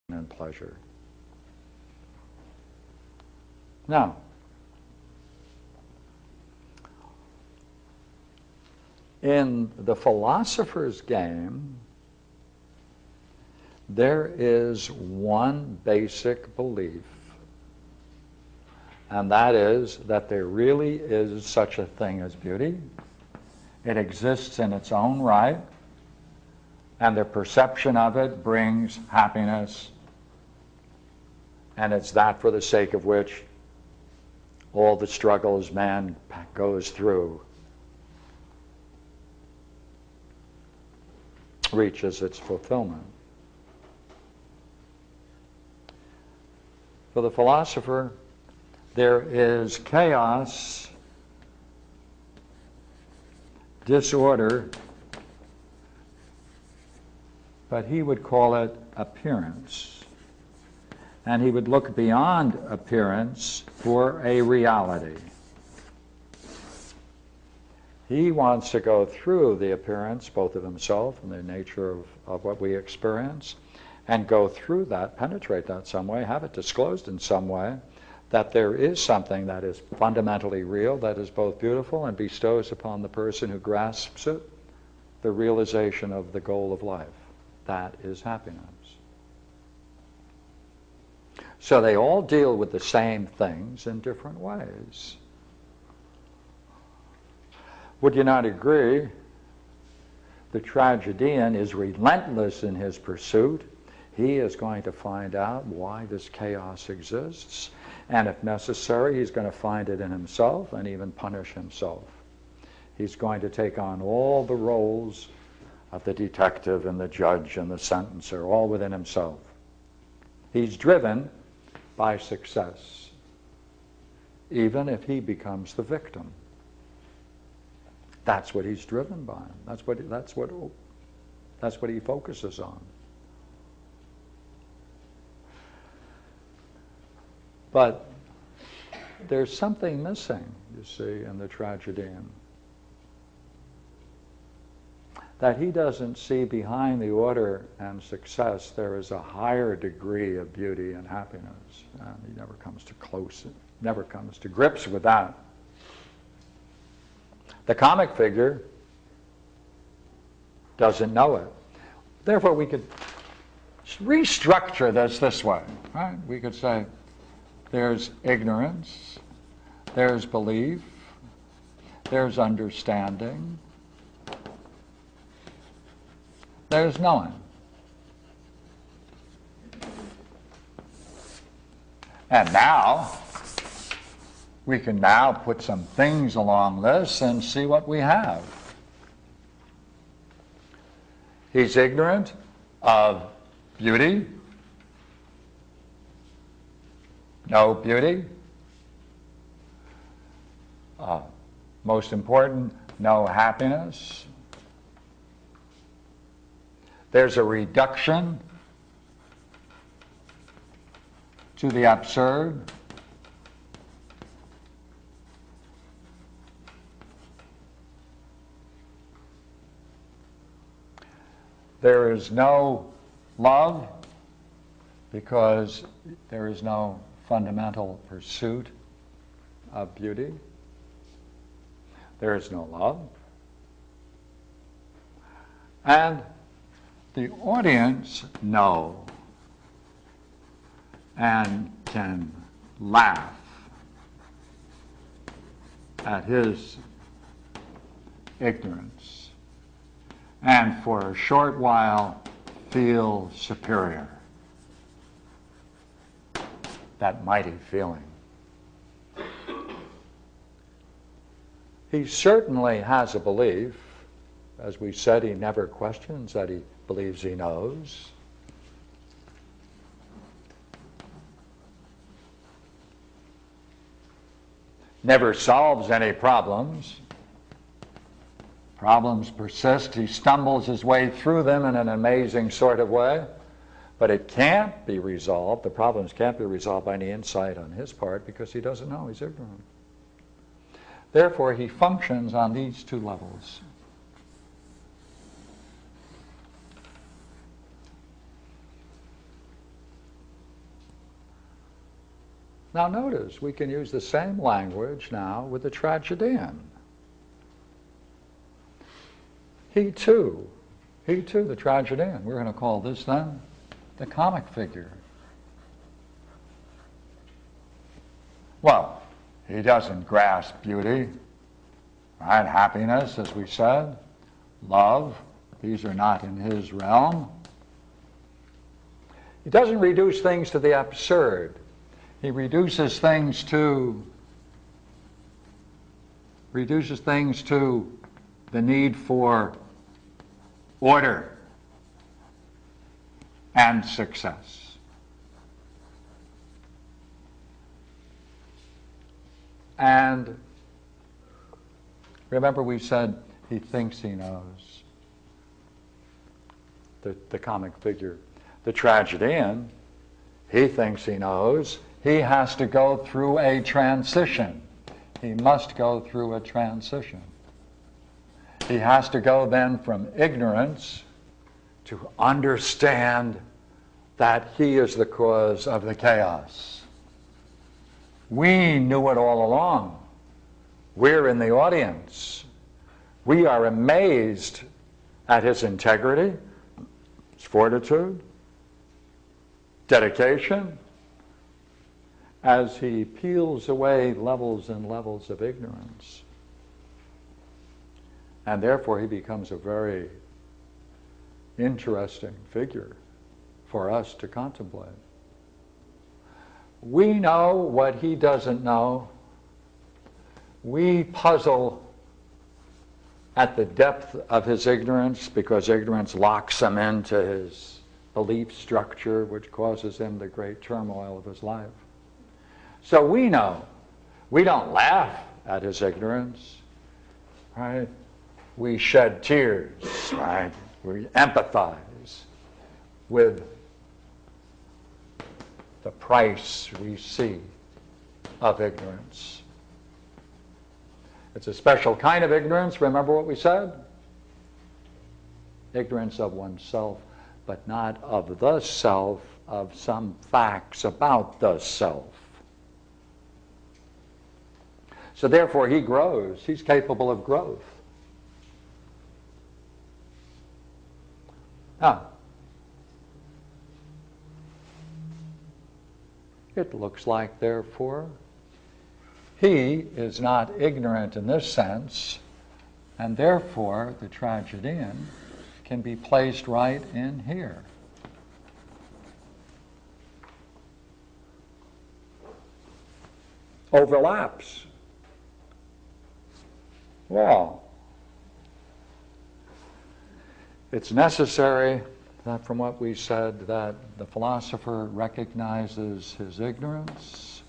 and pleasure. Now, in the philosopher's game, there is one basic belief, and that is that there really is such a thing as beauty. It exists in its own right, and the perception of it brings happiness, and it's that for the sake of which all the struggles man goes through reaches its fulfillment. For the philosopher, there is chaos, disorder, but he would call it appearance. And he would look beyond appearance for a reality. He wants to go through the appearance, both of himself and the nature of what we experience, and go through that, penetrate that some way, have it disclosed in some way, that there is something that is fundamentally real, that is both beautiful, and bestows upon the person who grasps it the realization of the goal of life. That is happiness. So they all deal with the same things in different ways. Would you not agree? The tragedian is relentless in his pursuit. He is going to find out why this chaos exists, and if necessary, he's going to find it in himself and even punish himself. He's going to take on all the roles of the detective and the judge and the sentencer, all within himself. He's driven by success, even if he becomes the victim. That's what he's driven by. That's what he focuses on. But there's something missing, you see, in the tragedian. That he doesn't see behind the order and success there is a higher degree of beauty and happiness. And he never comes to never comes to grips with that. The comic figure doesn't know it. Therefore, we could restructure this way, right? We could say there's ignorance, there's belief, there's understanding, there's knowing. And now, we can now put some things along this and see what we have. He's ignorant of beauty, no beauty. Most important, no happiness. There's a reduction to the absurd. There is no love because there is no fundamental pursuit of beauty. There is no love. And the audience know and can laugh at his ignorance, and for a short while feel superior. That mighty feeling. He certainly has a belief. As we said, he never questions that he believes he knows. Never solves any problems. Problems persist. He stumbles his way through them in an amazing sort of way. But it can't be resolved. The problems can't be resolved by any insight on his part because he doesn't know. He's ignorant. Therefore, he functions on these two levels. Now notice, we can use the same language now with the tragedian. He too, the tragedian. We're going to call this then the comic figure. Well, he doesn't grasp beauty, right? Happiness, as we said, love, these are not in his realm. He doesn't reduce things to the absurd. He reduces things to the need for order and success. And remember, we said he thinks he knows. The comic figure. The tragedian, he thinks he knows. He has to go through a transition. He must go through a transition. He has to go then from ignorance to understand that he is the cause of the chaos. We knew it all along. We're in the audience. We are amazed at his integrity, his fortitude, dedication, as he peels away levels and levels of ignorance. And therefore he becomes a very interesting figure for us to contemplate. We know what he doesn't know. We puzzle at the depth of his ignorance because ignorance locks him into his belief structure, which causes him the great turmoil of his life. So we know. We don't laugh at his ignorance, right? We shed tears, right? We empathize with the price we see of ignorance. It's a special kind of ignorance. Remember what we said? Ignorance of oneself, but not of the self, of some facts about the self. So therefore he grows. He's capable of growth. Now, it looks like, therefore, he is not ignorant in this sense, and therefore the tragedian can be placed right in here. Overlaps. Well, it's necessary that from what we said that the philosopher recognizes his ignorance,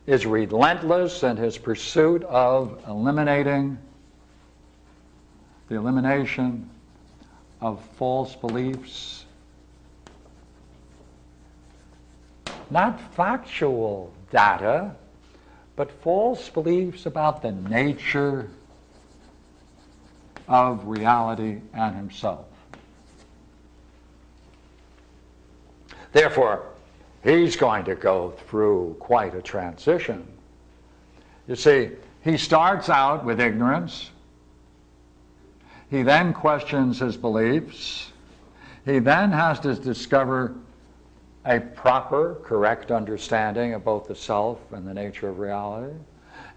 is relentless in his pursuit of elimination of false beliefs, not factual data, but false beliefs about the nature of reality and himself. Therefore, he's going to go through quite a transition. You see, he starts out with ignorance. He then questions his beliefs. He then has to discover a proper, correct understanding of both the self and the nature of reality.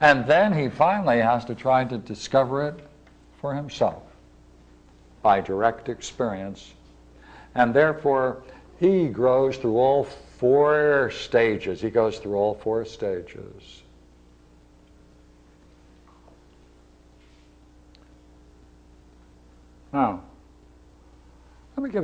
And then he finally has to try to discover it for himself by direct experience. And therefore, he grows through all four stages. He goes through all four stages. Now, let me give